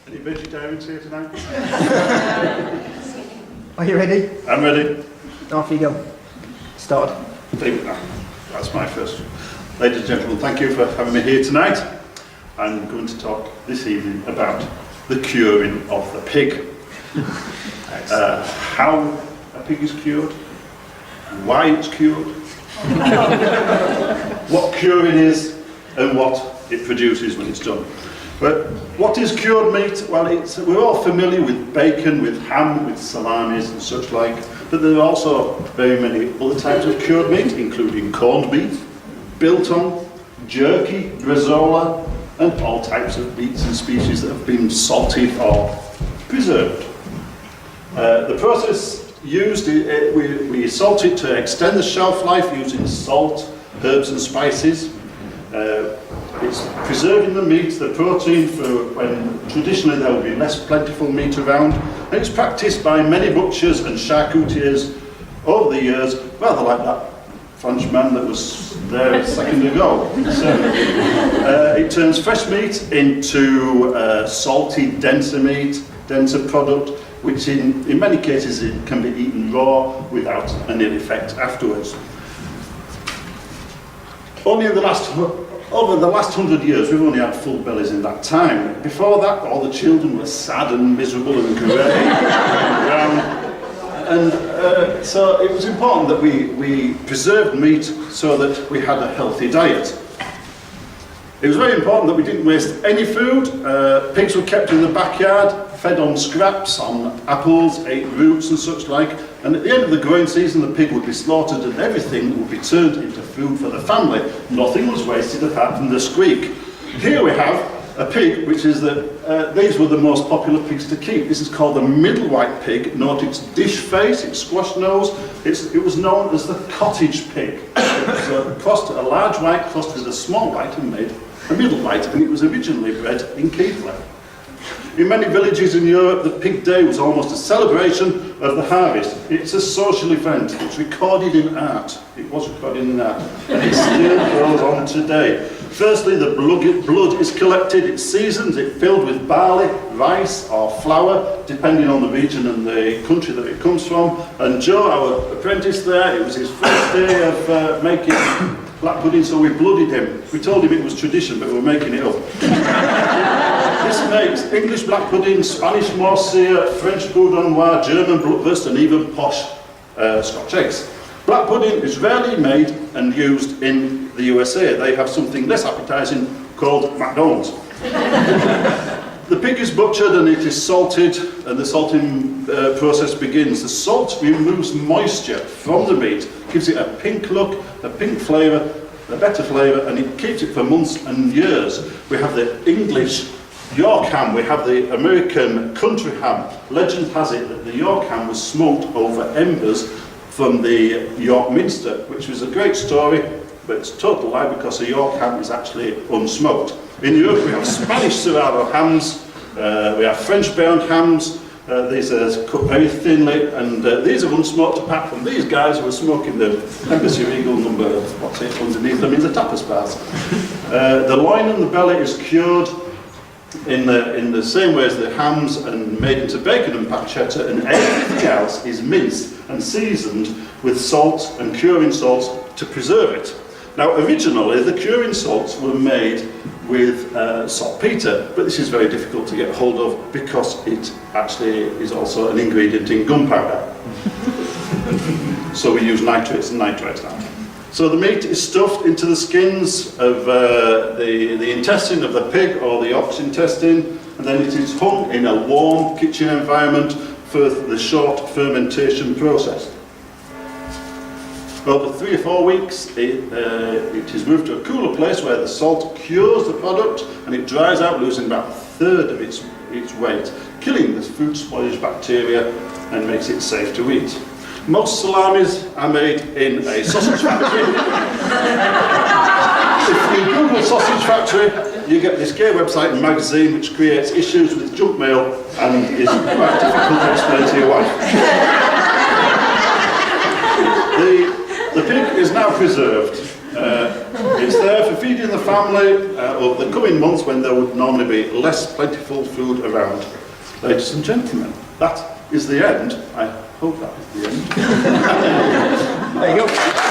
Any vegetarians here tonight? Are you ready? I'm ready. Off you go. Start. That's my first. Ladies and gentlemen, thank you for having me here tonight. I'm going to talk this evening about the curing of the pig. How a pig is cured, why it's cured, what curing is, and what it produces when it's done. But what is cured meat? Well, we're all familiar with bacon, with ham, with salamis and such like, but there are also very many other types of cured meat, including corned beef, biltong, jerky, bresaola, and all types of meats and species that have been salted or preserved. The process used, we salt it to extend the shelf life using salt, herbs and spices. It's preserving the meat, the protein, for when traditionally there will be less plentiful meat around. And it's practiced by many butchers and charcutiers over the years, rather like that Frenchman that was there a second ago. So, it turns fresh meat into salty, denser meat, denser product, which in many cases it can be eaten raw without an ill effect afterwards. Over the last 100 years, we've only had full bellies in that time. Before that, all the children were sad and miserable and grey and brown. And so it was important that we preserved meat so that we had a healthy diet. It was very important that we didn't waste any food. Pigs were kept in the backyard, fed on scraps, on apples, ate roots and such like. And at the end of the growing season, the pig would be slaughtered and everything would be turned into food for the family. Nothing was wasted apart from the squeak. Here we have a pig, which is these were the most popular pigs to keep. This is called the middle white pig. Note its dish face, its squash nose. It was known as the cottage pig. It was a large white crossed with a small white and made a middle white, and it was originally bred in Keighley. In many villages in Europe, the pig day was almost a celebration of the harvest. It's a social event. It's recorded in art. It was recorded in art, and it still goes on today. Firstly, the blood is collected, it's seasoned, it's filled with barley, rice or flour, depending on the region and the country that it comes from. And Joe, our apprentice there, it was his first day of making black pudding, so we blooded him. We told him it was tradition, but we were making it up. This makes English black pudding, Spanish morcilla, French boudin noir, German blutwurst, and even posh Scotch eggs. Black pudding is rarely made and used in the USA. They have something less appetising called McDonald's. The pig is butchered and it is salted, and the salting process begins. The salt removes moisture from the meat, gives it a pink look, a pink flavour, a better flavour, and it keeps it for months and years. We have the English York ham, we have the American country ham. Legend has it that the York ham was smoked over embers from the York Minster, which was a great story, but it's a total lie because the York ham is actually unsmoked. In Europe we have Spanish Serrano hams, we have French bound hams, these are cut very thinly, and these are unsmoked apart from these guys who are smoking the Embassy Regal number, what's it, underneath them in the tapas bars. The loin and the belly is cured in the same way as the hams and made into bacon and pancetta, and everything else is minced and seasoned with salt and curing salts to preserve it. Now originally the curing salts were made with saltpetre, but this is very difficult to get hold of because it actually is also an ingredient in gunpowder. So we use nitrates and nitrites now. So the meat is stuffed into the skins of the intestine of the pig or the ox intestine, and then it is hung in a warm kitchen environment for the short fermentation process. Over 3 or 4 weeks, it is moved to a cooler place where the salt cures the product and it dries out, losing about 1/3 of its weight, killing the food spoilage bacteria and makes it safe to eat. Most salamis are made in a sausage factory. If you Google sausage factory, you get this gay website and magazine which creates issues with junk mail and is quite difficult to explain to your wife. The pig is now preserved. It's there for feeding the family over the coming months when there would normally be less plentiful food around. Ladies and gentlemen, that is the end. I hope that is the end. There you go.